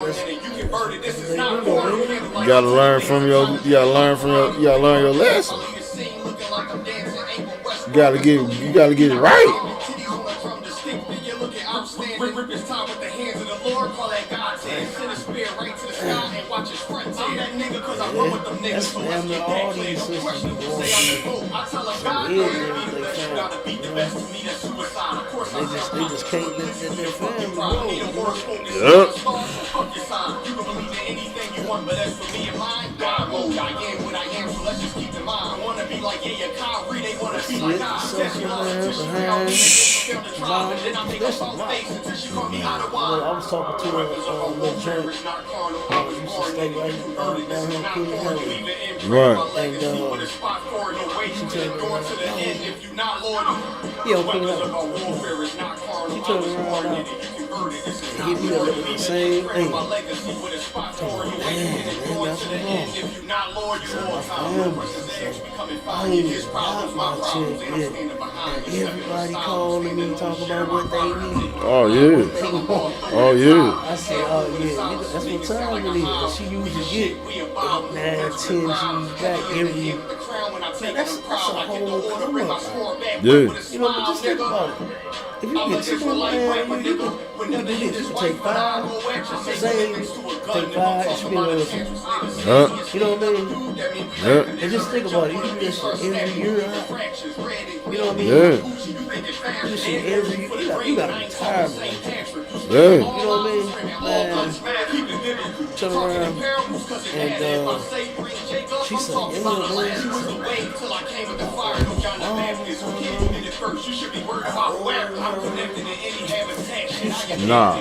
You gotta learn from your. You gotta learn from your. You gotta learn your lesson. You gotta get it right. Rip his time with the hands of the Lord, call that God's hand. Send a spirit right to the sky and watch his front tail. I'm that nigga cause I run with them niggas. So let's get that clear. No questions, say on the boat. I tell them God knows to be the best. You gotta be the best. To me, that's suicide. Of course, I just can't live in their family. Yep. Fuck your sign. You can believe in anything you want, but as for me and mine, God mode. I am what I am, so let's just keep in mind. I wanna be like yeah, Kyrie. They wanna be like God. I was talking to a little church. Used to stay right down here in Queens. Right. And she told me, yeah, she told me around he be a little the same thing. Man, that's what's wrong. I ain't got my check yet. And everybody calling me talking about what they need. Oh, yeah. Oh, yeah. I said, oh, yeah. That's what time it is. She usually get 8, 9, 10 G's back every year. Man, that's a whole come up. Yeah. You know, but just think about it. If you get 2 man, you can do this. You can take 5, say, take 5, and spend it with you. You know what I mean? Yeah. And just think about it. You can do this every year. You know what I mean? Yeah. You this shit every year. You got to retire, man. Yeah. You know what I mean? Man, turn around and she said, yeah, man. She said, nah.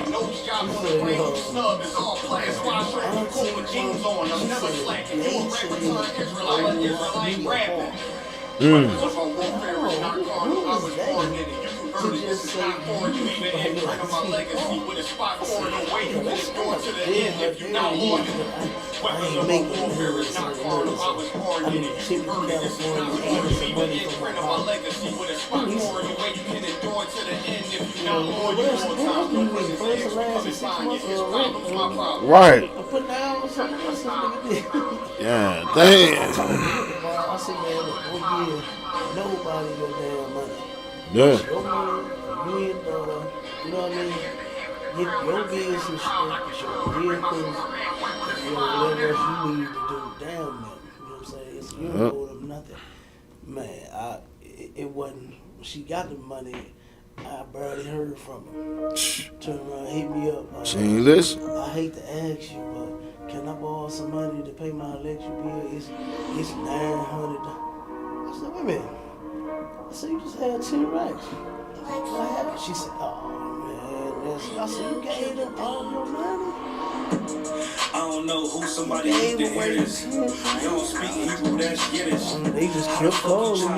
To just say my legacy with a spot for no way to restore to the end if you're not loyal. Weapons of warfare is not carnal. I was born in it. You heard it. This is not loyal. Even in front of my legacy with a spot for no way you can endure to the end if you're not loyal. Right. Yeah, damn. I see, man, nobody your damn money. Yeah. Your money, you and daughter, you know what I mean? Get your business straight, get your vehicles, whatever else you need to do down there. You know what I'm saying? It's your road of nothing. Man, it wasn't, she got the money, I barely heard from her. Turn around, hit me up. She ain't listen. I hate to ask you, but can I borrow some money to pay my electric bill? It's $900. I said, wait a minute. I said, you just had 10 racks. What happened? She said, oh, man. I said, you gave them all your money? I don't know who somebody needs to hear this. You don't speak Hebrew, that's Yiddish. They just kept calling me.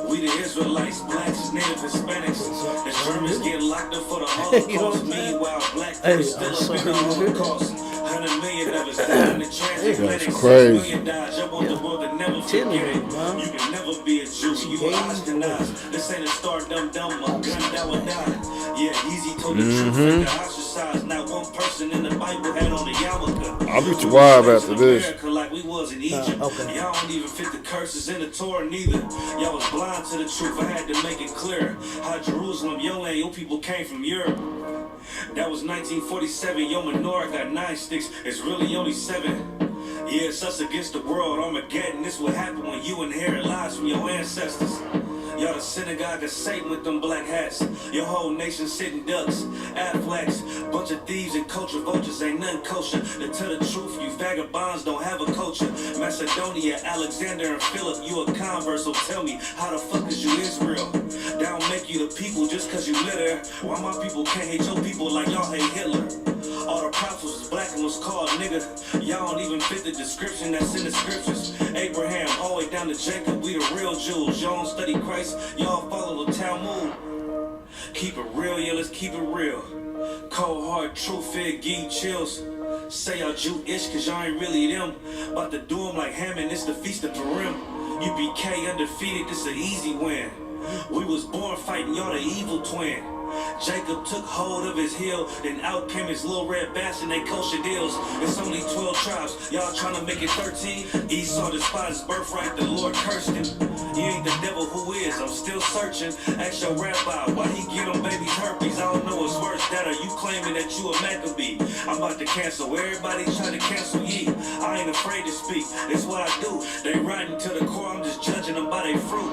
We the Israelites, blacks, native Hispanics. The Germans get locked up for the Holocaust. Meanwhile, black people still up in the Holocaust. 100 million of us died in the transatlantic. 6 million died. You want the world to never forget it. You can never be a Jew. You Ashkenaz. This ain't a star dumb, a gun that would die. Yeah, easy told the truth. Like the ostracized. Not one person in the Bible had on the yarmulke. I'll be too wild after this. Like we was in Egypt. Y'all don't even fit the curses in the Torah neither. Y'all was blind to the truth. I had to make it clear how Jerusalem, your land, your people came from Europe. That was 1947. Yo, menorah got 9 sticks. It's really only 7. Yeah, it's us against the world. Armageddon. This what happened when you inherit lies from your ancestors. Y'all the synagogue of Satan with them black hats. Your whole nation sitting ducks, Aflacs. Bunch of thieves and culture vultures, ain't nothing kosher. To tell the truth, you vagabonds don't have a culture. Macedonia, Alexander, and Philip, you a convert, so tell me, how the fuck is you Israel? That don't make you the people just cause you live there. Why my people can't hate your people like y'all hate Hitler? All the prophets was black and was called nigga. Y'all don't even fit the description that's in the scriptures. Abraham, all the way down to Jacob, we the real Jews. Y'all don't study Christ, y'all follow the Talmud. Keep it real, yeah, let's keep it real. Cold hard truth, it give you chills. Say y'all Jewish cause y'all ain't really them. About to do them like Hammond, it's the Feast of Purim. UBK undefeated, this an easy win. We was born fighting, y'all the evil twin. Jacob took hold of his heel, then out came his little red bass and they kosher deals. It's only 12 tribes, y'all trying to make it 13. Esau despised his birthright, the Lord cursed him. You ain't the devil, who is? I'm still searching. Ask your rabbi, why he get them babies herpes? I don't know what's worse, that or you claiming that you a Maccabee. I'm about to cancel, everybody try to cancel ye. I ain't afraid to speak, it's what I do. They riding to the core, I'm just judging them by their fruit.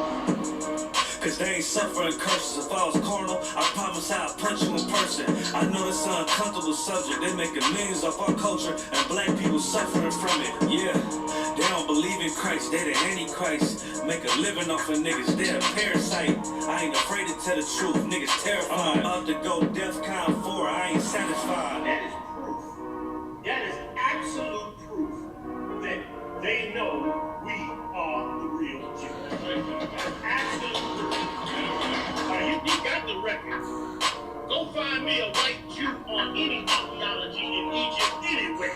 Cause they ain't suffering curses. If I was carnal, I promise I'd punch you in person. I know this is an uncomfortable subject. They making millions off our culture and black people suffering from it. Yeah, they don't believe in Christ. They the Antichrist. Make a living off of niggas. They a parasite. I ain't afraid to tell the truth. Niggas terrified. I'm about to go DEFCON 4. I ain't satisfied. That is proof. That is absolute proof that they know we are the real Jews. Absolute proof. You got the records. Go find me a white Jew on any archaeology in Egypt anywhere.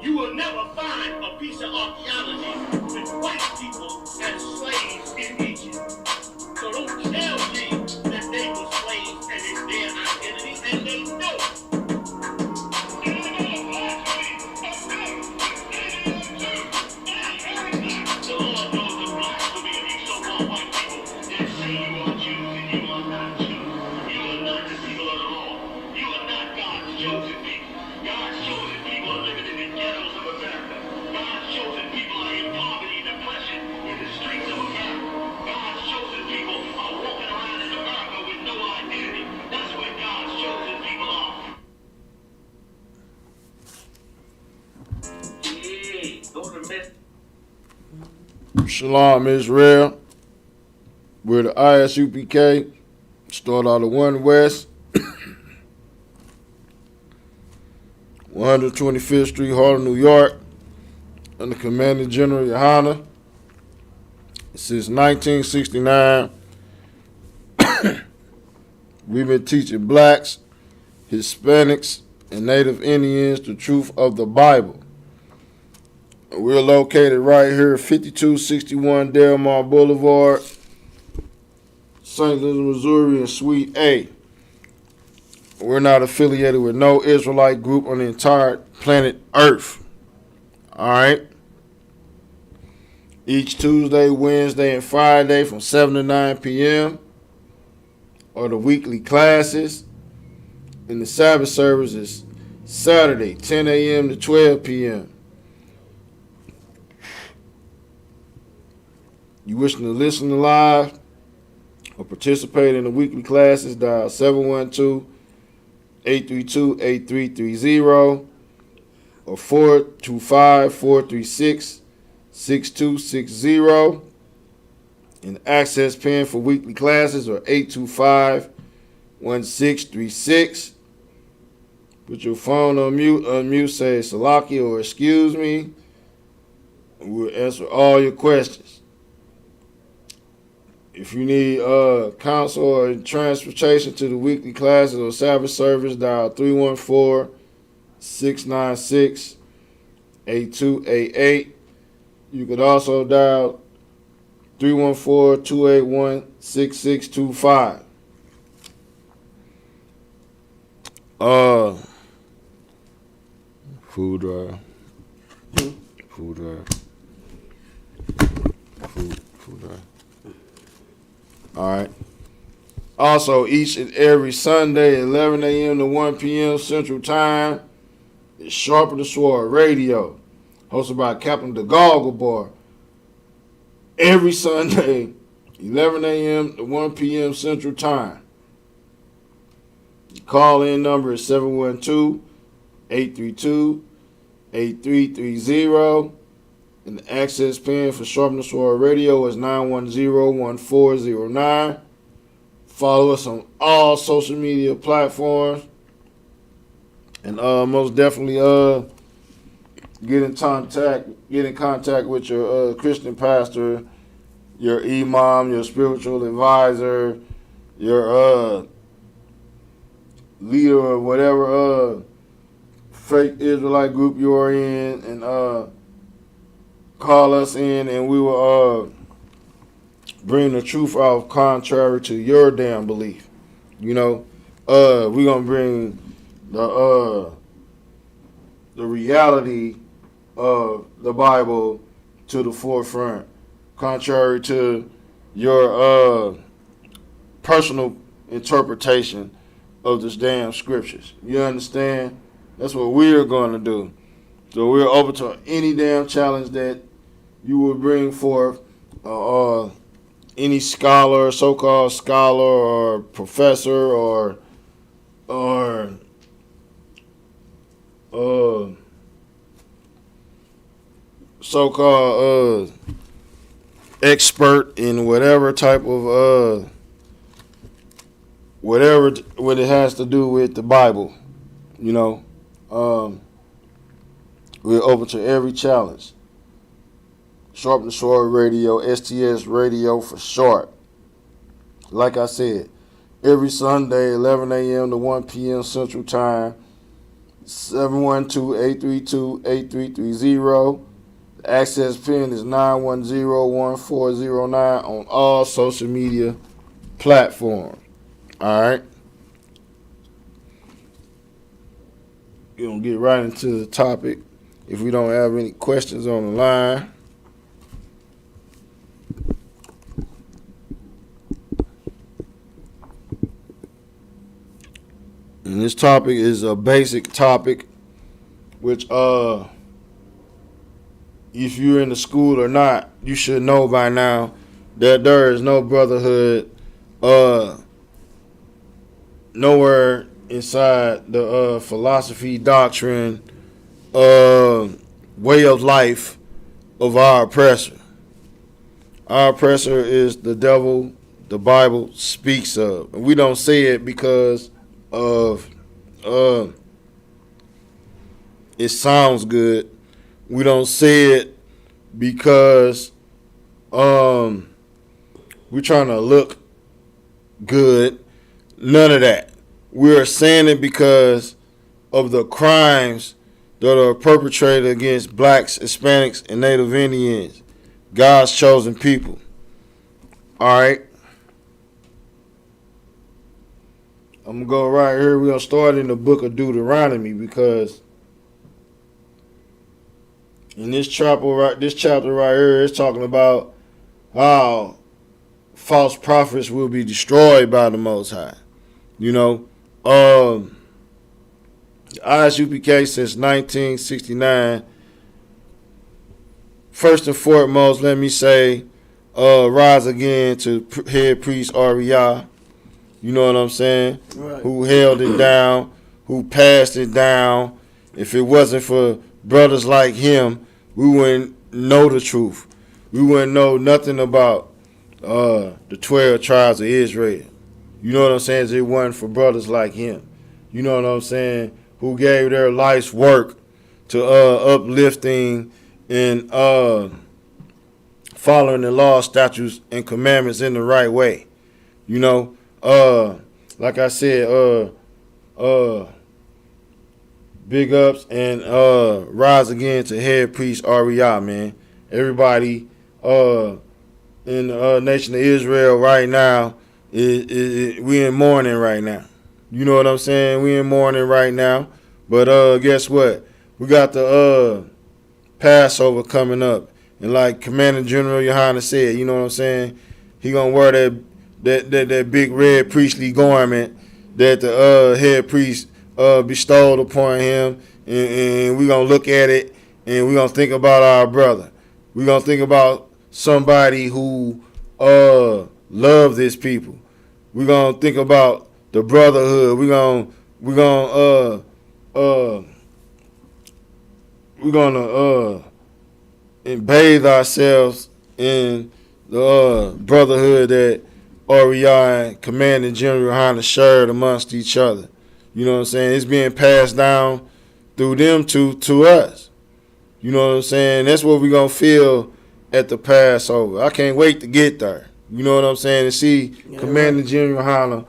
You will never find a piece of archaeology with white people as slaves in Egypt. So don't tell me that they were slaves and it's their identity, and they know it. The Lord knows the blasphemy of you so-called white people that say you are Jews and you are not Jews. You are not the people of the Lord. You are not God's chosen people. God's chosen people are living in the ghettos of America. God's chosen people are in poverty, depression in the streets of America. God's chosen people are walking around in America with no identity. That's where God's chosen people are. Yeah, go to the mess. Shalom, Israel. We're the ISUPK. Start out of 1 West, 125th Street, Harlem, New York, under Commander General Yohana. Since 1969, we've been teaching blacks, Hispanics, and Native Indians the truth of the Bible. We're located right here, 5261 Delmar Boulevard, St. Louis, Missouri, in Suite A. We're not affiliated with no Israelite group on the entire planet Earth. All right? Each Tuesday, Wednesday, and Friday from 7 to 9 p.m. are the weekly classes. And the Sabbath service is Saturday, 10 a.m. to 12 p.m. You wishing to listen live or participate in the weekly classes, dial 712-832-8330 or 425-436-6260. And the access pin for weekly classes are 825-1636. Put your phone on mute, unmute, say Salaki or excuse me. We'll answer all your questions. If you need counsel or transportation to the weekly classes or Sabbath service, dial 314-696-8288. You could also dial 314-281-6625. Food drive. Food drive. Food drive. All right. Also, each and every Sunday, 11 a.m. to 1 p.m. Central Time, is Sharpen the Sword Radio, hosted by Captain the Goggle Boy. Every Sunday, 11 a.m. to 1 p.m. Central Time. The call-in number is 712-832-8330. And the access pin for Sharpen the Sword Radio is 910-1409. Follow us on all social media platforms. And most definitely get in contact with your Christian pastor, your imam, your spiritual advisor, your leader or whatever fake Israelite group you're in, and call us in, and we will bring the truth out contrary to your damn belief. You know, we're gonna bring the reality of the Bible to the forefront, contrary to your personal interpretation of this damn scriptures. You understand? That's what we're going to do. So we're open to any damn challenge that you will bring forth. Any scholar, so-called scholar, or professor, or so-called expert in whatever type of whatever what it has to do with the Bible. You know, we're open to every challenge. Sharp and Sword Radio, STS Radio for short. Like I said, every Sunday, 11 a.m. to 1 p.m. Central Time, 712-832-8330. The access pin is 910-1409 on all social media platforms. All right. We're going to get right into the topic. If we don't have any questions on the line. And this topic is a basic topic, which if you're in the school or not, you should know by now that there is no brotherhood nowhere inside the philosophy, doctrine, way of life of our oppressor. Our oppressor is the devil the Bible speaks of. And we don't say it because of it sounds good. We don't say it because we're trying to look good. None of that. We're saying it because of the crimes that are perpetrated against blacks, Hispanics, and Native Indians, God's chosen people. All right. I'm going to go right here. We're going to start in the book of Deuteronomy because in this chapter right here, it's talking about how false prophets will be destroyed by the Most High. You know, ISUPK since 1969. First and foremost, let me say, rise again to head priest Ariah. You know what I'm saying? Right. Who held it down, who passed it down. If it wasn't for brothers like him, we wouldn't know the truth. We wouldn't know nothing about the 12 tribes of Israel. You know what I'm saying? It wasn't for brothers like him. You know what I'm saying? Who gave their life's work to uplifting and following the law, statutes, and commandments in the right way. You know, like I said, big ups and rise again to head priest Ariah, man. Everybody in the nation of Israel right now, we in mourning right now. You know what I'm saying? We in mourning right now. But guess what? We got the Passover coming up. And like Commander General Yohana said, you know what I'm saying? He gonna wear that big red priestly garment that the head priest bestowed upon him. And we gonna look at it and we gonna think about our brother. We gonna think about somebody who love this people. We gonna think about the brotherhood. We gonna and bathe ourselves in the brotherhood that Ariah and Commander General Hanna shared amongst each other. You know what I'm saying? It's being passed down through them to us. You know what I'm saying? That's what we're going to feel at the Passover. I can't wait to get there. You know what I'm saying? To see Commander General Hanna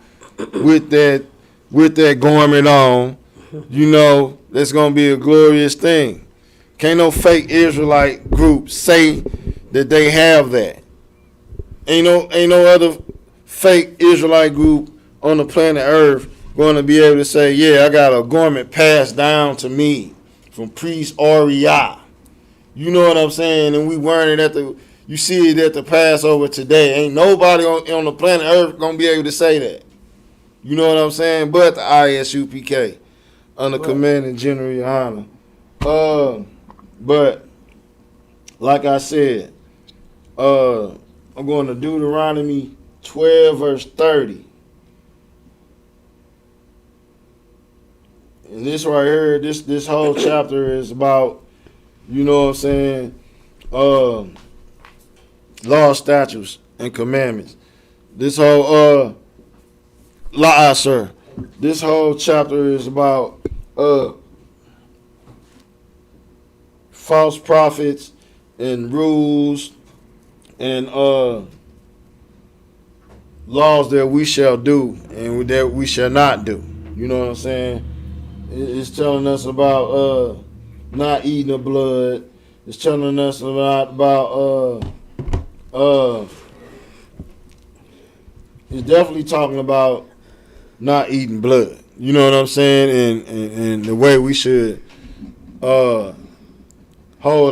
with that garment on. You know, that's going to be a glorious thing. Can't no fake Israelite group say that they have that. Ain't no other fake Israelite group on the planet Earth going to be able to say, yeah, I got a garment passed down to me from priest Uriah. You know what I'm saying? And we wearing it you see it at the Passover today. Ain't nobody on the planet Earth going to be able to say that. You know what I'm saying? But the ISUPK under Commanding General Yohana. But like I said, I'm going to Deuteronomy 12 verse 30. And this right here, this whole chapter is about, you know what I'm saying, law, statutes, and commandments. This whole this whole chapter is about false prophets and rules and laws that we shall do and that we shall not do. You know what I'm saying? It's telling us about not eating the blood. It's telling us about it's definitely talking about not eating blood. You know what I'm saying? And the way we should hold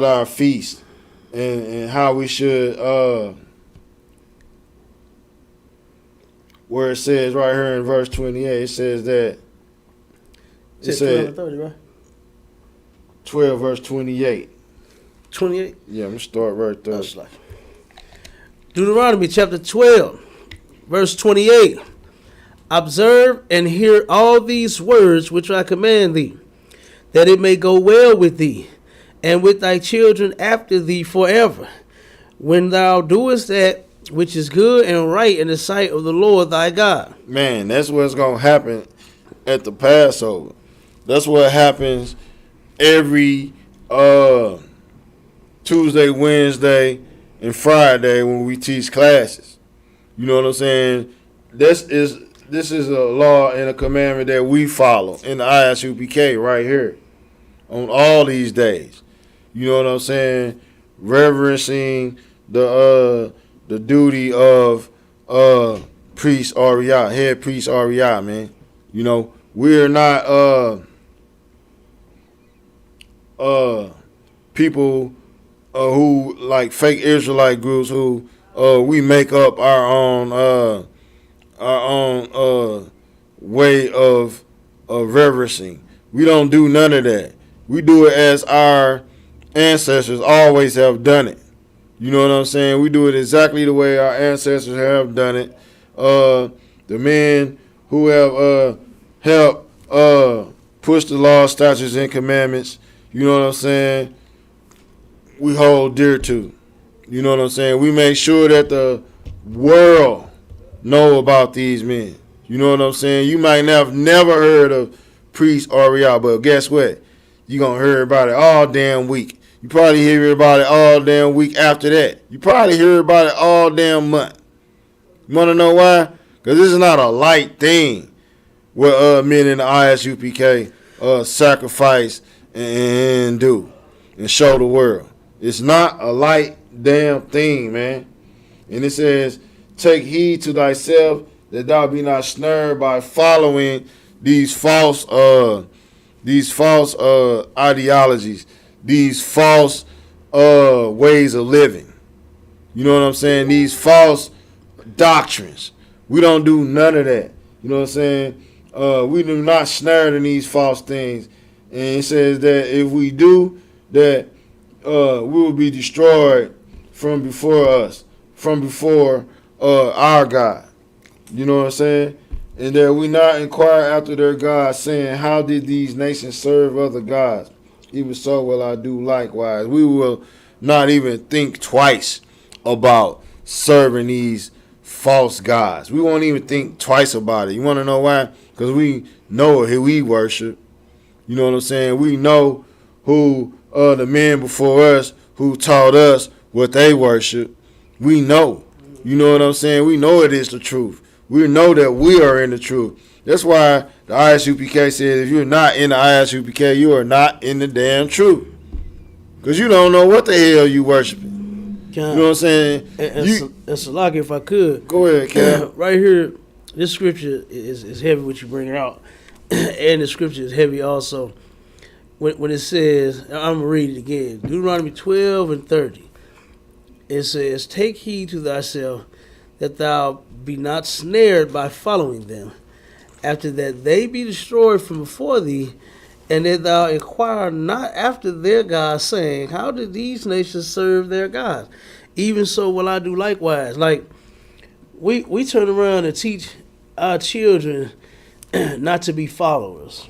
our feast and how we should where it says right here in verse 28, it says that it said 12 30, right? 12 verse 28. 28? Yeah, I'm gonna start right there. Deuteronomy chapter 12, verse 28. Observe and hear all these words which I command thee, that it may go well with thee, and with thy children after thee forever, when thou doest that which is good and right in the sight of the Lord thy God. Man, that's what's gonna happen at the Passover. That's what happens every Tuesday, Wednesday, and Friday when we teach classes. You know what I'm saying? This is a law and a commandment that we follow in the ISUPK right here on all these days. You know what I'm saying? Reverencing the duty of priest Uriah, head priest Uriah, man. You know, we're not people who like fake Israelite groups who we make up our own way of reverencing. We don't do none of that. We do it as our ancestors always have done it. You know what I'm saying? We do it exactly the way our ancestors have done it. The men who have helped push the law, statutes, and commandments, you know what I'm saying, we hold dear to. You know what I'm saying? We make sure that the world know about these men. You know what I'm saying? You might have never heard of Priest Uriah, but guess what? You're going to hear about it all damn week. You probably hear about it all damn week after that. You probably hear about it all damn month. You want to know why? Because this is not a light thing what men in the ISUPK sacrifice and do and show the world. It's not a light damn thing, man. And it says, take heed to thyself that thou be not snared by following these false ideologies, these false ways of living. You know what I'm saying? These false doctrines. We don't do none of that. You know what I'm saying? We do not snare in these false things. And it says that if we do, that we will be destroyed from before us, from before our God. You know what I'm saying? And that we not inquire after their gods, saying, how did these nations serve other gods? Even so will I do likewise. We will not even think twice about serving these false gods. We won't even think twice about it. You want to know why? Because we know who we worship. You know what I'm saying? We know who the men before us who taught us what they worship. We know. You know what I'm saying? We know it is the truth. We know that we are in the truth. That's why the ISUPK says if you're not in the ISUPK, you are not in the damn truth. Because you don't know what the hell you worshiping. You know what I'm saying? And Salaki, if I could. Go ahead, Cam. Right here, this scripture is heavy what you bring out, and the scripture is heavy also. When it says, I'm going to read it again, Deuteronomy 12 and 30. It says, take heed to thyself that thou be not snared by following them, after that they be destroyed from before thee, and that thou inquire not after their gods, saying, how did these nations serve their gods? Even so will I do likewise. Like, we turn around and teach our children not to be followers.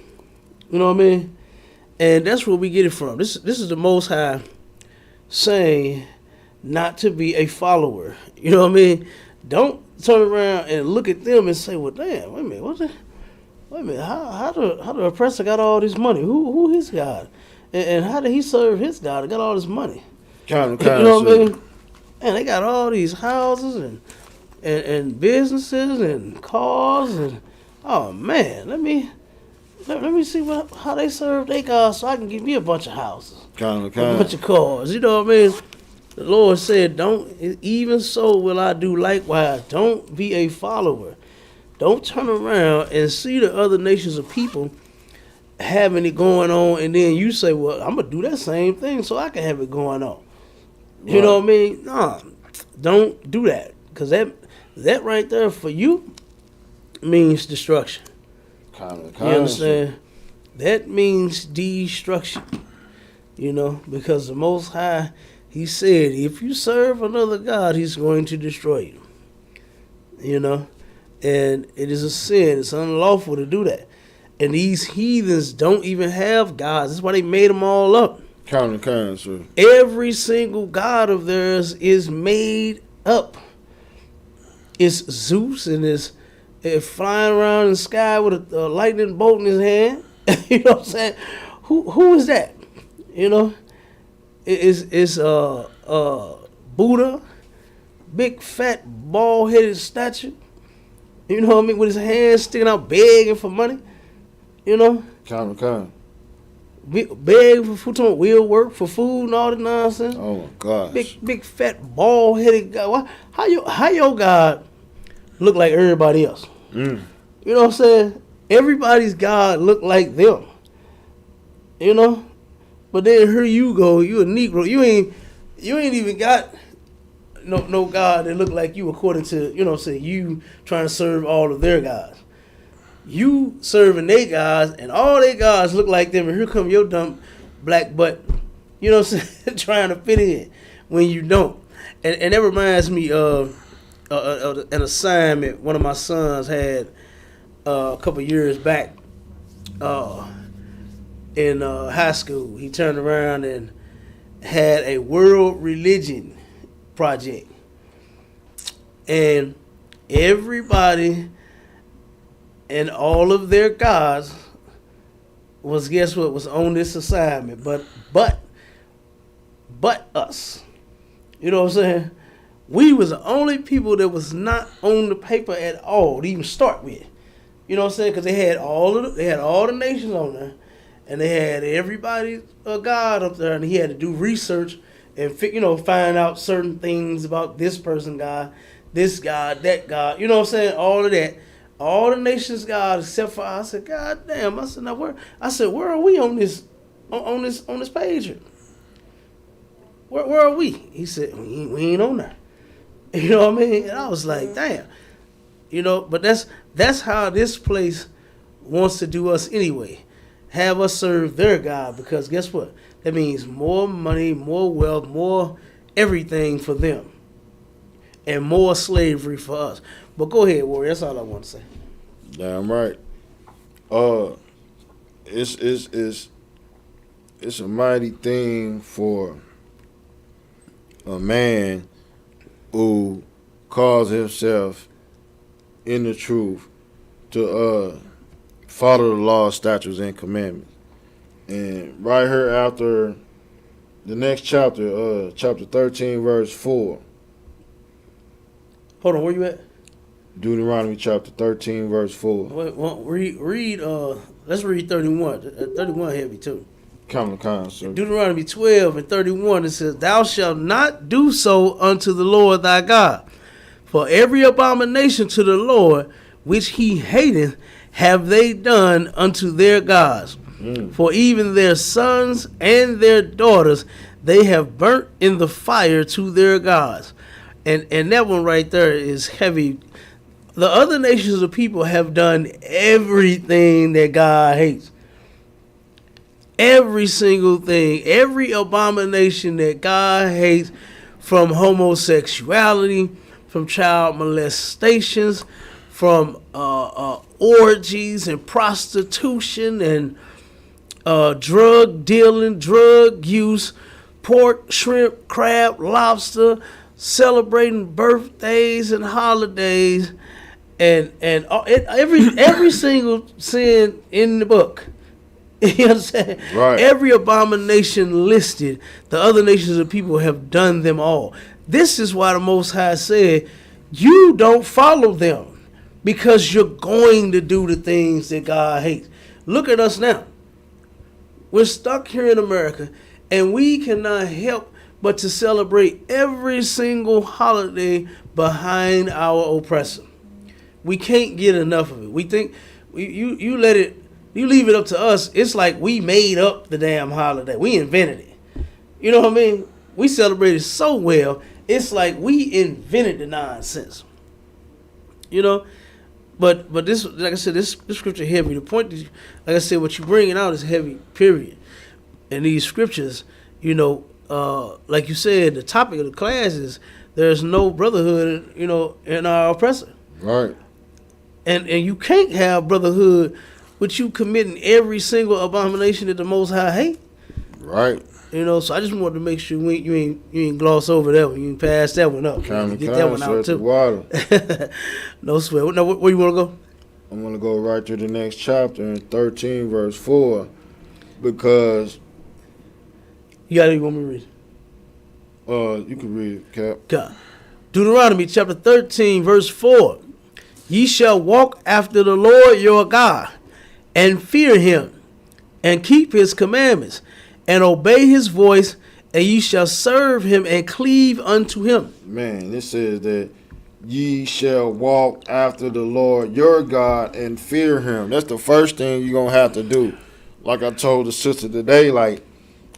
You know what I mean? And that's where we get it from. This is the Most High saying not to be a follower. You know what I mean? Don't turn around and look at them and say, well, damn, wait a minute, how the oppressor got all this money? Who his God? And how did he serve his God and got all this money? Kind You know of. what I mean? And they got all these houses and businesses and cars and, oh man, let me see how they serve their God so I can give me a bunch of houses, a bunch of cars. You know what I mean? The Lord said, "Don't. Even so will I do likewise. Don't be a follower. Don't turn around and see the other nations of people having it going on, and then you say, well, I'm gonna do that same thing so I can have it going on. You know what I mean? No, don't do that, because that right there for you means destruction. You understand? That means destruction. You know, because the Most High, He said, if you serve another God, He's going to destroy you. You know? And it is a sin. It's unlawful to do that. And these heathens don't even have gods. That's why they made them all up. Sir. Every single god of theirs is made up. It's Zeus, and it's flying around in the sky with a lightning bolt in his hand. You know what I'm saying? Who is that? You know? It's Buddha, big fat bald-headed statue. You know what I mean? With his hands sticking out begging for money. You know? Begging for food, talking about will work for food and all that nonsense. Oh my gosh. Big fat bald-headed God. How your God look like everybody else? You know what I'm saying? Everybody's God look like them. You know? But then here you go, you a Negro. You ain't even got no God that look like you according to, you know what I'm saying, you trying to serve all of their gods. You serving their gods, and all their gods look like them, and here come your dumb black butt, you know what I'm saying, trying to fit in when you don't. And that reminds me of an assignment one of my sons had a couple years back in high school. He turned around and had a world religion project. And everybody and all of their gods was, guess what, was on this assignment, but us. You know what I'm saying? We was the only people that was not on the paper at all to even start with. You know what I'm saying? Because they had all the nations on there, and they had everybody's God up there, and he had to do research and find out certain things about this person God, this God, that God. You know what I'm saying? All of that. All the nations God except for us. I said, God damn. I said, now where? I said, where are we on this page here? Where are we? He said, we ain't on there. You know what I mean? And I was like, damn. You know, but that's how this place wants to do us anyway. Have us serve their God, because guess what? That means more money, more wealth, more everything for them. And more slavery for us. But go ahead, Warrior. That's all I want to say. Damn right. It's a mighty thing for a man who calls himself in the truth to follow the law, statutes, and commandments. And right here after the next chapter, chapter 13, verse 4. Hold on, where you at? Deuteronomy chapter 13, verse 4. Read, let's read 31. 31 heavy too. Count, sir. Deuteronomy 12 and 31, it says, thou shalt not do so unto the Lord thy God. For every abomination to the Lord which he hateth, have they done unto their gods. For even their sons and their daughters they have burnt in the fire to their gods. And that one right there is heavy. The other nations of people have done everything that God hates. Every single thing, every abomination that God hates, from homosexuality, from child molestations, from orgies and prostitution and drug dealing, drug use, pork, shrimp, crab, lobster, celebrating birthdays and holidays, and every single sin in the book. You understand? Right. Every abomination listed, the other nations of people have done them all. This is why the Most High said, you don't follow them, because you're going to do the things that God hates. Look at us now. We're stuck here in America, and we cannot help but to celebrate every single holiday behind our oppressor. We can't get enough of it. We think you leave it up to us. It's like we made up the damn holiday. We invented it. You know what I mean? We celebrate it so well. It's like we invented the nonsense. You know? But this, like I said, this scripture heavy. The point is, like I said, what you're bringing out is heavy, period. And these scriptures, you know, like you said, the topic of the class is there's no brotherhood, you know, in our oppressor. Right. And you can't have brotherhood with you committing every single abomination that the Most High hate. Right. You know, so I just wanted to make sure you ain't gloss over that one. You ain't pass that one up. Get that one out too. Water. No sweat. Now, where you want to go? I'm going to go right to the next chapter in 13 verse 4, because You want me to read it? you can read it, Cap. God. Deuteronomy chapter 13 verse 4. Ye shall walk after the Lord your God, and fear him, and keep his commandments, and obey his voice, and ye shall serve him and cleave unto him. Man, it says that ye shall walk after the Lord your God and fear him. That's the first thing you're going to have to do. Like I told the sister today, like,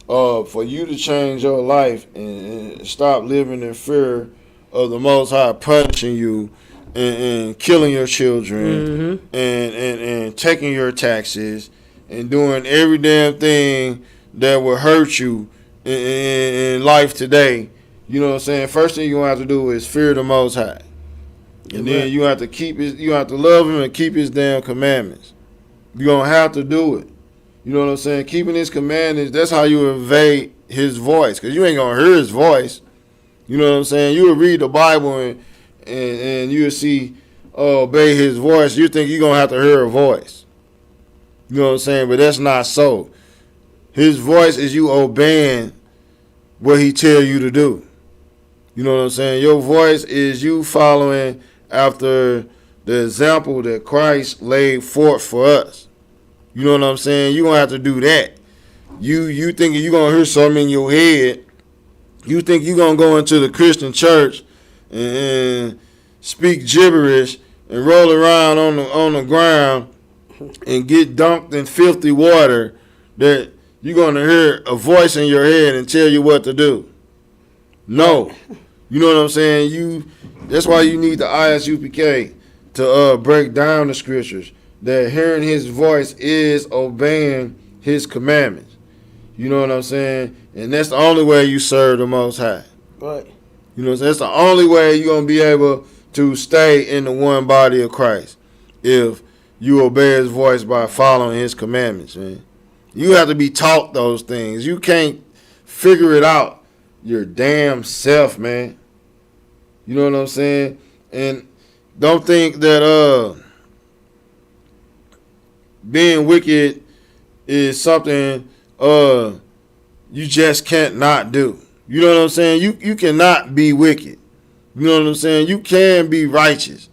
for you to change your life and stop living in fear of the Most High punishing you and killing your children, and taking your taxes and doing every damn thing that will hurt you in life today. You know what I'm saying? First thing you're going to have to do is fear the Most High. And then you have to love him and keep his damn commandments. You're going to have to do it. You know what I'm saying? Keeping his commandments, that's how you evade his voice. Because you ain't going to hear his voice. You know what I'm saying? You will read the Bible and you will see, obey his voice. You think you're going to have to hear a voice. You know what I'm saying? But that's not so. His voice is you obeying what he tell you to do. You know what I'm saying? Your voice is you following after the example that Christ laid forth for us. You know what I'm saying? You're going to have to do that. You thinking you're going to hear something in your head. You think you're going to go into the Christian church and speak gibberish and roll around on the ground and get dunked in filthy water, that you're going to hear a voice in your head and tell you what to do. No. You know what I'm saying? That's why you need the ISUPK to break down the scriptures, that hearing his voice is obeying his commandments. You know what I'm saying? And that's the only way you serve the Most High. Right. You know, that's the only way you're going to be able to stay in the one body of Christ, if you obey his voice by following his commandments, man. You have to be taught those things. You can't figure it out your damn self, man. You know what I'm saying? And don't think that being wicked is something you just can't not do. You know what I'm saying? You cannot be wicked. You know what I'm saying? You can be righteous.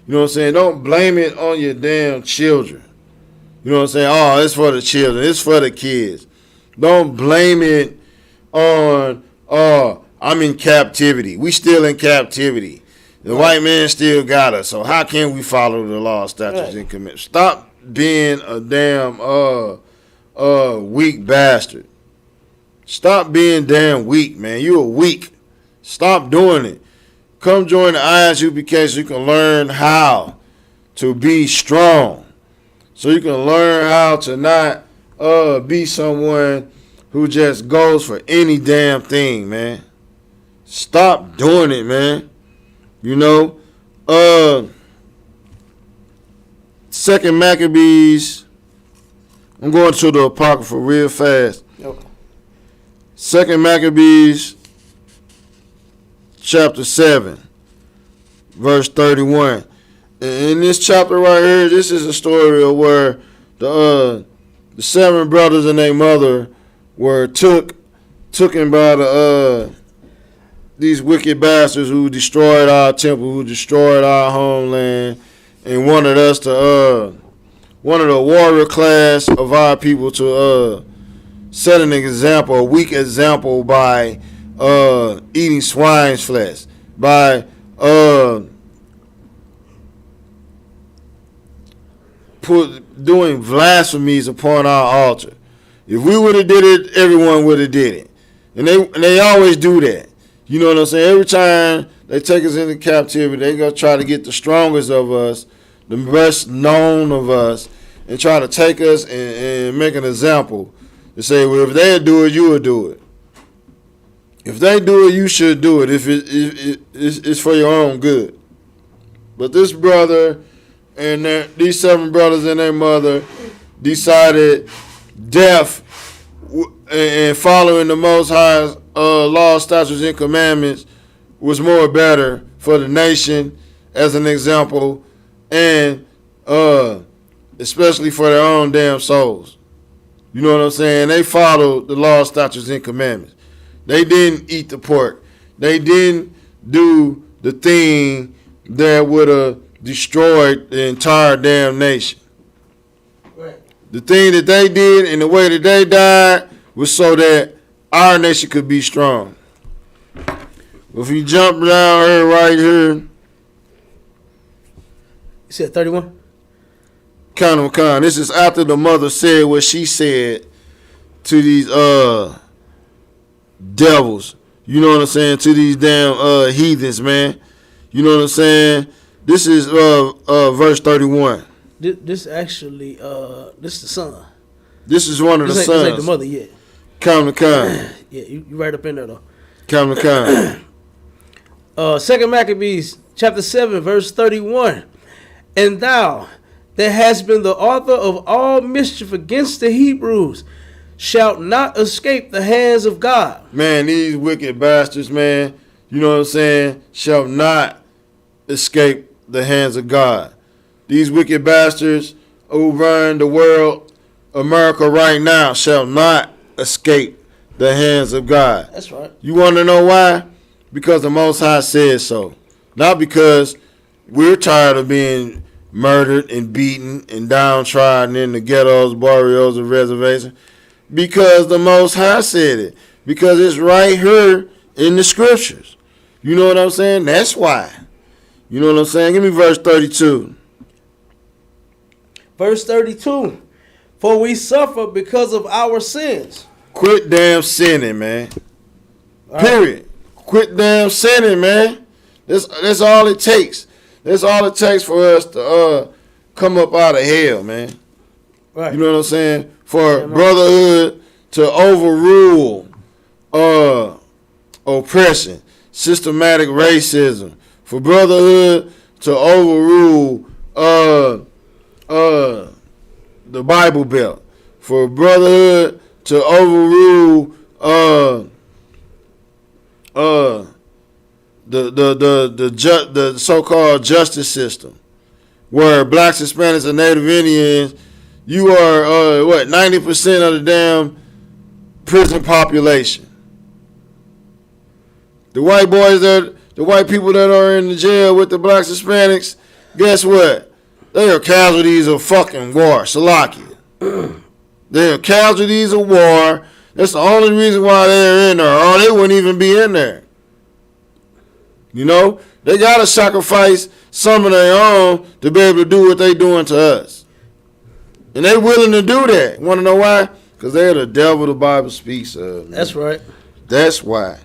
You know what I'm saying? Don't blame it on your damn children. You know what I'm saying? Oh, it's for the children. It's for the kids. Don't blame it on, I'm in captivity. We still in captivity. The white man still got us. So how can we follow the law, statutes, and commandments? Stop being a damn weak bastard. Stop being damn weak, man. You're weak. Stop doing it. Come join the ISUPK so you can learn how to be strong. So you can learn how to not be someone who just goes for any damn thing, man. Stop doing it, man. You know, Second Maccabees. I'm going to the Apocrypha real fast. Okay. Second Maccabees, chapter 7, verse 31. In this chapter right here, this is a story of where the 7 brothers and their mother were taken by these wicked bastards who destroyed our temple, who destroyed our homeland, and wanted us to wanted a warrior class of our people to set an example, a weak example, by eating swine's flesh, by doing blasphemies upon our altar. If we would have did it, everyone would have did it. And they always do that. You know what I'm saying? Every time they take us into captivity, they go try to get the strongest of us, the best known of us, and try to take us and make an example. To say, well, if they do it, you will do it. If they do it, you should do it. If it's for your own good. But this brother and these 7 brothers and their mother decided death and following the Most High's law, statutes, and commandments was more better for the nation as an example, and especially for their own damn souls. You know what I'm saying? They followed the law, statutes, and commandments. They didn't eat the pork. They didn't do the thing that would have destroyed the entire damn nation. Right. The thing that they did and the way that they died was so that our nation could be strong. If you jump down here, right here. You said 31? Con. This is after the mother said what she said to these devils. You know what I'm saying? To these damn heathens, man. You know what I'm saying? This is verse 31. This actually, this is the son. This is one of the sons. This ain't the mother yet. Con. Yeah, you right up in there though. Con. 2 Maccabees chapter 7 verse 31. And thou that hast been the author of all mischief against the Hebrews shalt not escape the hands of God. Man, these wicked bastards, man, you know what I'm saying, shall not escape the hands of God. These wicked bastards who run the world, America right now, shall not escape the hands of God. That's right. You want to know why? Because the Most High said so. Not because we're tired of being murdered and beaten and downtrodden in the ghettos, barrios, and reservations. Because the Most High said it. Because it's right here in the scriptures. You know what I'm saying? That's why. You know what I'm saying? Give me verse 32. Verse 32. For we suffer because of our sins. Quit damn sinning, man. All Period. Right. Quit damn sinning, man. That's all it takes. That's all it takes for us to come up out of hell, man. Right. You know what I'm saying? For Brotherhood to overrule oppression, systematic racism. For Brotherhood to overrule the Bible Belt. For Brotherhood to overrule the so-called justice system, where blacks, Hispanics, and Native Indians, you are 90% of the damn prison population. The white people that are in the jail with the blacks, Hispanics, guess what? They are casualties of fucking war, Salakia. They are casualties of war. That's the only reason why they're in there, or they wouldn't even be in there. You know, They got to sacrifice some of their own to be able to do what they doing to us. And they willing to do that. Want to know why? Because they're the devil the Bible speaks of. Man. That's right. That's why.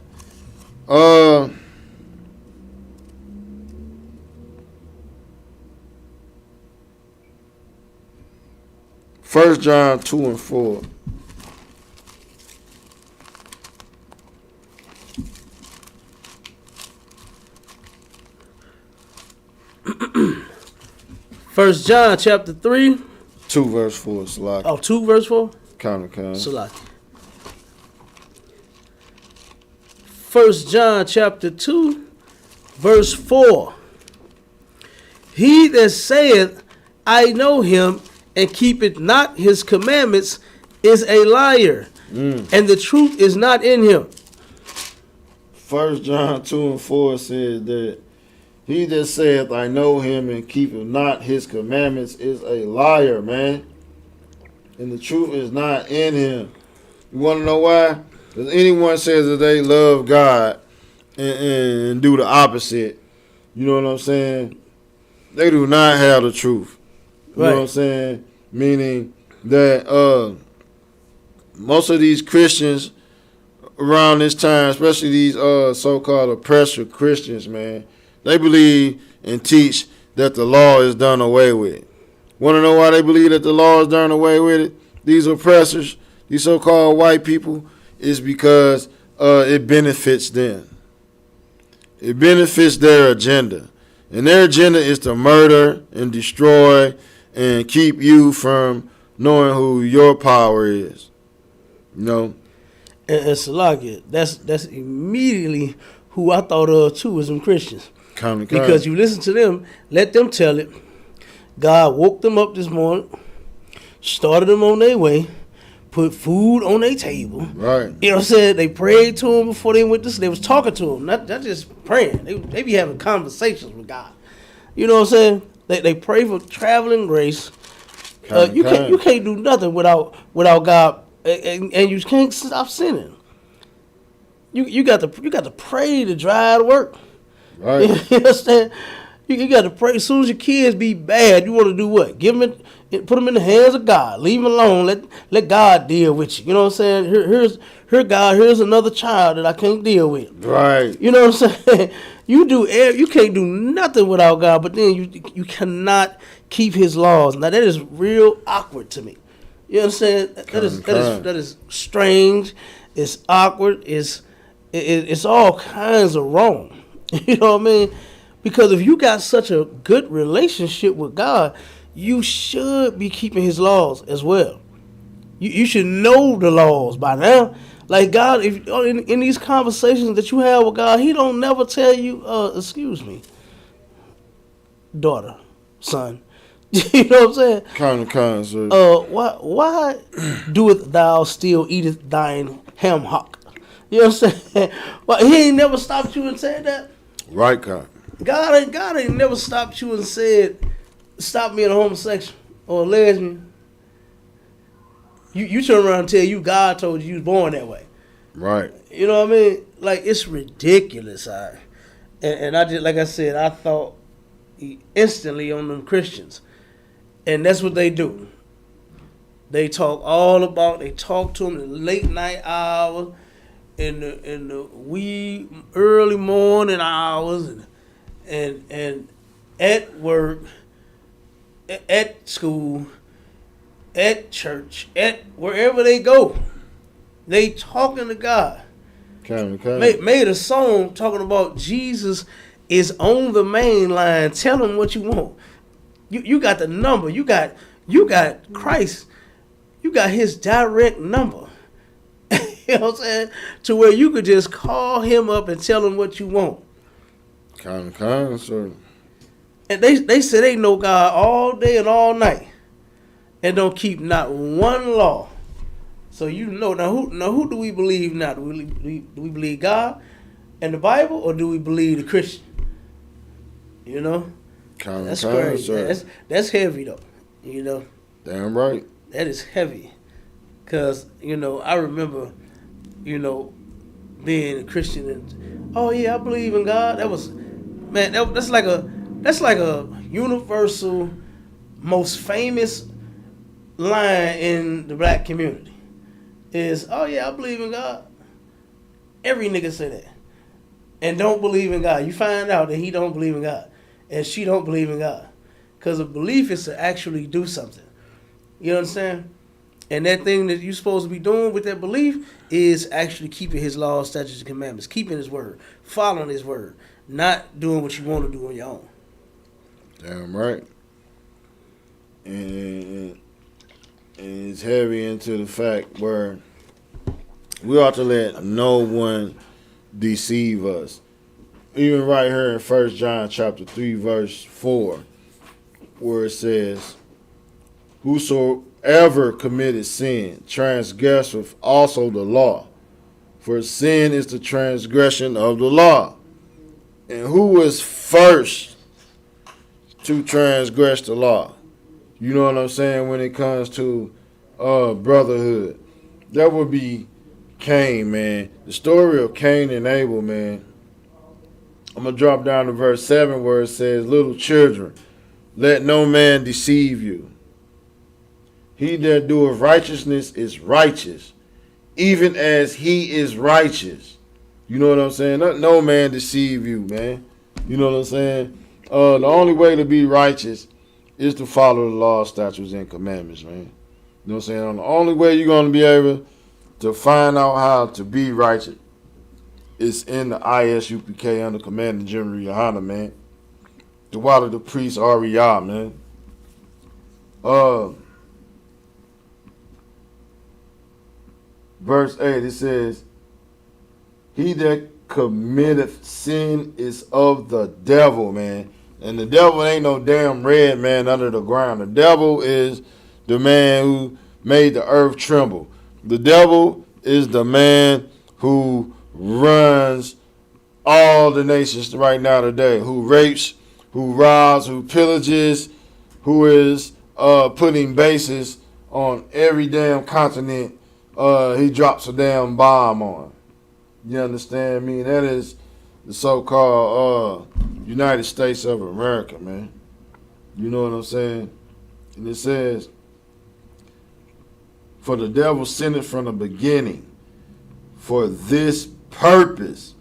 1 John 2 and 4. First John chapter 3. 2 verse 4. Salaki. Oh, 2 verse 4? Kind. Salaki. 1 John chapter 2 verse 4. He that saith, I know him, and keepeth not his commandments, is a liar, and the truth is not in him. 1 John 2 and 4 says that he that saith, I know him, and keepeth not his commandments, is a liar, man. And the truth is not in him. You want to know why? Because anyone says that they love God and do the opposite, you know what I'm saying? They do not have the truth. You know what I'm saying? Meaning that most of these Christians around this time, especially these so-called oppressor Christians, man, they believe and teach that the law is done away with. Want to know why they believe that the law is done away with it? These oppressors, these so-called white people, is because it benefits them. It benefits their agenda. And their agenda is to murder and destroy and keep you from knowing who your power is. You know? And Salaki, that's immediately who I thought of too, was them Christians. Because you listen to them, let them tell it. God woke them up this morning, started them on their way, put food on their table. Right. You know what I'm saying? They prayed to him before they went to sleep. They was talking to him, not just praying. They be having conversations with God. You know what I'm saying? They pray for traveling grace. You can't do nothing without God, and you can't stop sinning. You got to pray to drive to work. Right. You understand? You got to pray. As soon as your kids be bad, you want to do what? Give them put them in the hands of God. Leave them alone. Let God deal with you. You know what I'm saying? Here's another child that I can't deal with. Right. You know what I'm saying? You can't do nothing without God, but then you cannot keep His laws. Now that is real awkward to me. You understand? That is strange. It's awkward. It's all kinds of wrong. You know what I mean? Because if you got such a good relationship with God, you should be keeping His laws as well. You should know the laws by now. Like God, if in these conversations that you have with God, He don't never tell you, excuse me, daughter, son. You know what I'm saying? Kind, sir. Why doeth thou still eateth thine ham hock? You know what I'm saying? Well, He ain't never stopped you and said that. Right, kind. God ain't never stopped you and said, stop being a homosexual or a lesbian. You turn around and tell you God told you was born that way. Right. You know what I mean? Like, it's ridiculous. And I just, like I said, I thought instantly on them Christians. And that's what they do. They talk to them in the late night hours, in the wee early morning hours, and at work, at school, at church, at wherever they go, they talking to God. Made a song talking about Jesus is on the main line. Tell him what you want. You got the number. You got Christ. You got His direct number. You know what I'm saying? To where you could just call Him up and tell Him what you want. Kind, sir. And they say they know God all day and all night, and don't keep not one law. So you know now who do we believe now? Do we believe God and the Bible, or do we believe the Christian? You know, that's crazy. Sir. That's heavy though. You know, damn right. That is heavy, cause I remember, being a Christian and I believe in God. That was Man, that's like a universal, most famous line in the black community. Is, oh yeah, I believe in God. Every nigga say that. And don't believe in God. You find out that he don't believe in God. And she don't believe in God. Because a belief is to actually do something. You understand? And that thing that you're supposed to be doing with that belief is actually keeping his laws, statutes, and commandments. Keeping his word. Following his word. Not doing what you want to do on your own. Damn right. And it's heavy into the fact where we ought to let no one deceive us. Even right here in 1 John chapter 3, verse 4, where it says, whosoever committed sin transgresseth also the law, for sin is the transgression of the law. And who is first to transgress the law? You know what I'm saying? When it comes to brotherhood, that would be Cain, man. The story of Cain and Abel, man. I'm going to drop down to verse 7 where it says, little children, let no man deceive you. He that doeth righteousness is righteous, even as he is righteous. You know what I'm saying? Let no man deceive you, man. You know what I'm saying? The only way to be righteous is to follow the law, statutes, and commandments, man. You know what I'm saying? The only way you're going to be able to find out how to be righteous is in the ISUPK under Commanding General Yohana, man. The water the priest Ariah, man. Verse 8, it says, he that committeth sin is of the devil, man. And the devil ain't no damn red man under the ground. The devil is the man who made the earth tremble. The devil is the man who runs all the nations right now today, who rapes, who robs, who pillages, who is putting bases on every damn continent he drops a damn bomb on. You understand me? That is the so-called United States of America, man. You know what I'm saying? And it says, for the devil sinned from the beginning. For this purpose,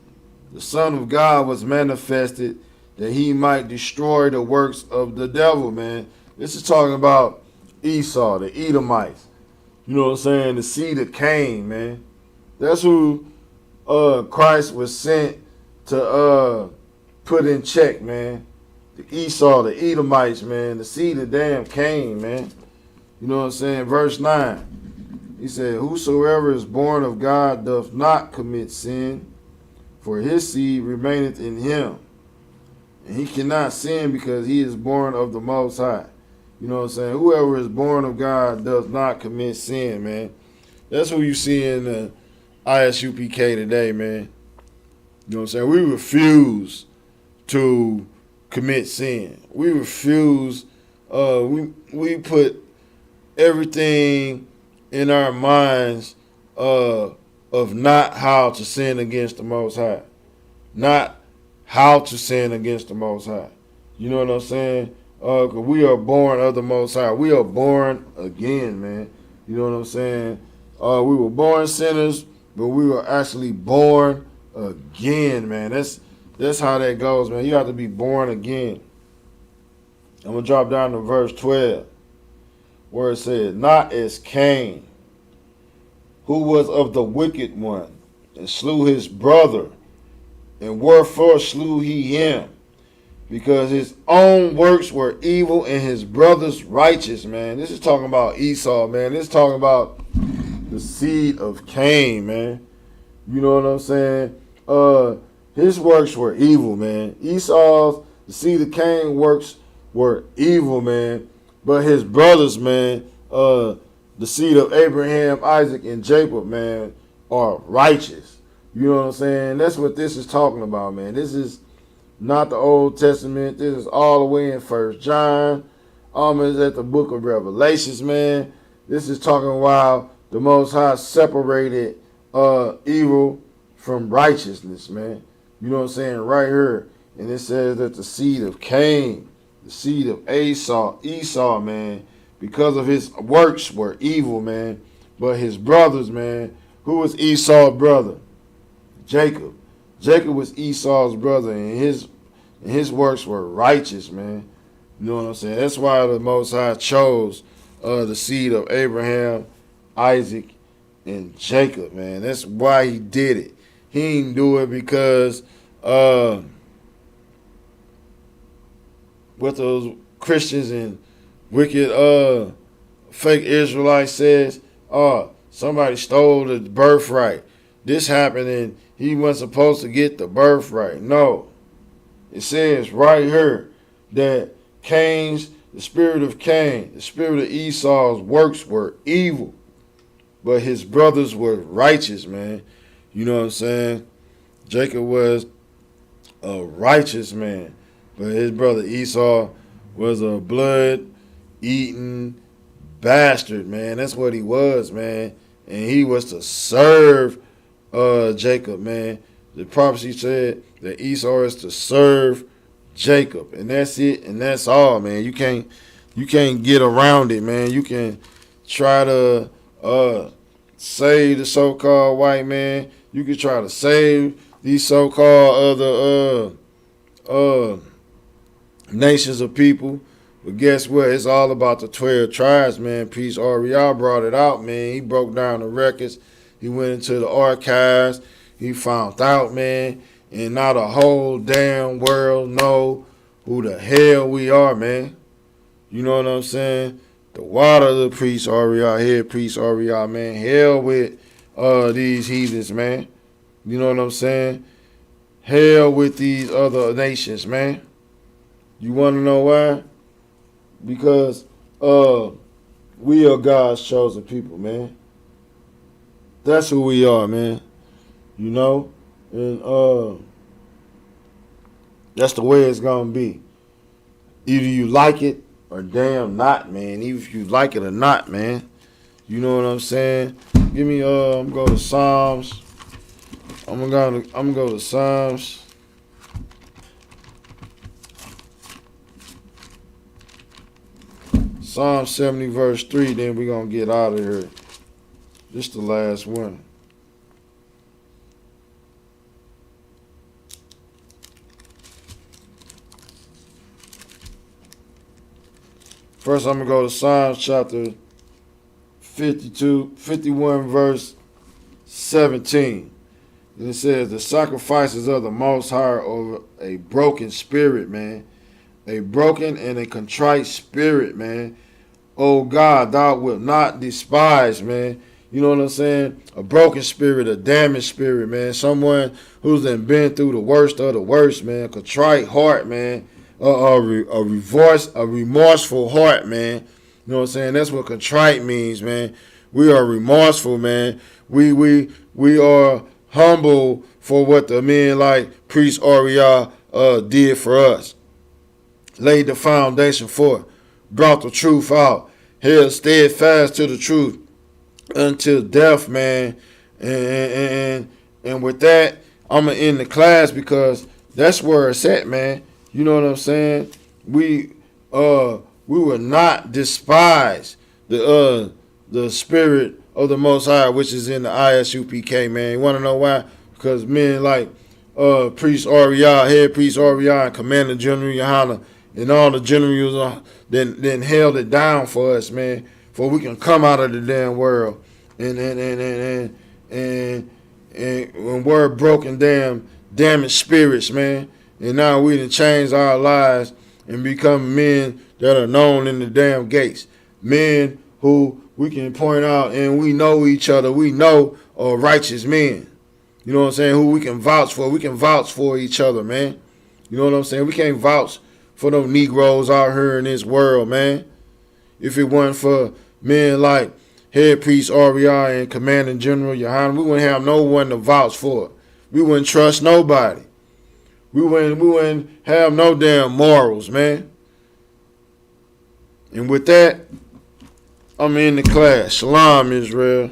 the Son of God was manifested that he might destroy the works of the devil, man. This is talking about Esau, the Edomites. You know what I'm saying? The seed of Cain, man. That's who Christ was sent to put in check, man. The Esau, the Edomites, man. The seed of damn Cain, man. You know what I'm saying? Verse 9. He said, whosoever is born of God doth not commit sin, for his seed remaineth in him. And he cannot sin because he is born of the Most High. You know what I'm saying? Whoever is born of God does not commit sin, man. That's what you see in the ISUPK today, man. You know what I'm saying? We refuse to commit sin. We refuse. We put everything in our minds of not how to sin against the Most High. Not how to sin against the Most High. You know what I'm saying? 'Cause we are born of the Most High. We are born again, man. You know what I'm saying? We were born sinners, but we were actually born again, man. That's how that goes, man. You have to be born again. I'm going to drop down to verse 12, where it says, not as Cain, who was of the wicked one, and slew his brother. And wherefore slew he him? Because his own works were evil and his brother's righteous, man. This is talking about Esau, man. This is talking about the seed of Cain, man. You know what I'm saying? His works were evil, man. Esau's, the seed of Cain works were evil, man. But his brothers, man, the seed of Abraham, Isaac, and Jacob, man, are righteous. You know what I'm saying? That's what this is talking about, man. This is not the Old Testament. This is all the way in 1 John. Almost at the book of Revelations, man. This is talking about the Most High separated evil from righteousness, man. You know what I'm saying? Right here And it says that the seed of Cain, the seed of Esau, man, because of his works were evil, man. But his brothers, man, who was Esau's brother? Jacob. Jacob was Esau's brother, and his works were righteous, man. You know what I'm saying? That's why the Most High chose the seed of Abraham, Isaac, and Jacob, man. That's why he did it. He didn't do it because what those Christians and wicked fake Israelites says, somebody stole the birthright. This happened and he wasn't supposed to get the birthright. No. It says right here that the spirit of Cain, the spirit of Esau's works were evil, but his brothers were righteous, man. You know what I'm saying? Jacob was a righteous man, but his brother Esau was a blood-eating bastard, man. That's what he was, man. And he was to serve Jacob, man. The prophecy said that Esau is to serve Jacob, and that's it, and that's all, man. You can't get around it, man. You can try to save the so-called white man. You can try to save these so-called other nations of people. But guess what? It's all about the 12 tribes, man. Priest Ariel brought it out, man. He broke down the records. He went into the archives. He found out, man. And now the whole damn world know who the hell we are, man. You know what I'm saying? The water, the Priest Ariel here, Priest Ariel, man. Hell with these heathens, man. You know what I'm saying? Hell with these other nations, man. You want to know why? Because we are God's chosen people, man. That's who we are, man. You know? And that's the way it's going to be. Either you like it or damn not, man. Even if you like it or not, man. You know what I'm saying? Give me, I'm going to go to Psalms. I'm gonna go to Psalms. Psalm 70 verse 3, then we're going to get out of here. This is the last one. First, I'm going to go to Psalms chapter 51 verse 17. And it says, the sacrifices of the Most High are a broken spirit, man. A broken and a contrite spirit, man. Oh God, thou wilt not despise, man. You know what I'm saying? A broken spirit, a damaged spirit, man. Someone who's been through the worst of the worst, man. A contrite heart, man. A remorseful heart, man. You know what I'm saying? That's what contrite means, man. We are remorseful, man. We are humble for what the men like Priest Ariel did for us. Laid the foundation for it. Brought the truth out. Held steadfast to the truth until death, man. And with that, I'm going to end the class because that's where it's at, man. You know what I'm saying? We will not despise the spirit of the Most High, which is in the ISUPK, man. You want to know why? Because men like Priest Ariel, Head Priest Ariel, and Commander General Yohana, and all the generals then held it down for us, man, for we can come out of the damn world and we're broken damaged spirits, man. And now we done changed our lives and become men that are known in the damn gates. Men who we can point out and we know each other. We know are righteous men. You know what I'm saying? Who we can vouch for. We can vouch for each other, man. You know what I'm saying? We can't vouch for those Negroes out here in this world, man. If it wasn't for men like Head Priest Ariel and Commanding General Yohana, we wouldn't have no one to vouch for it. We wouldn't trust nobody. We wouldn't have no damn morals, man. And with that, I'm in the class. Shalom, Israel.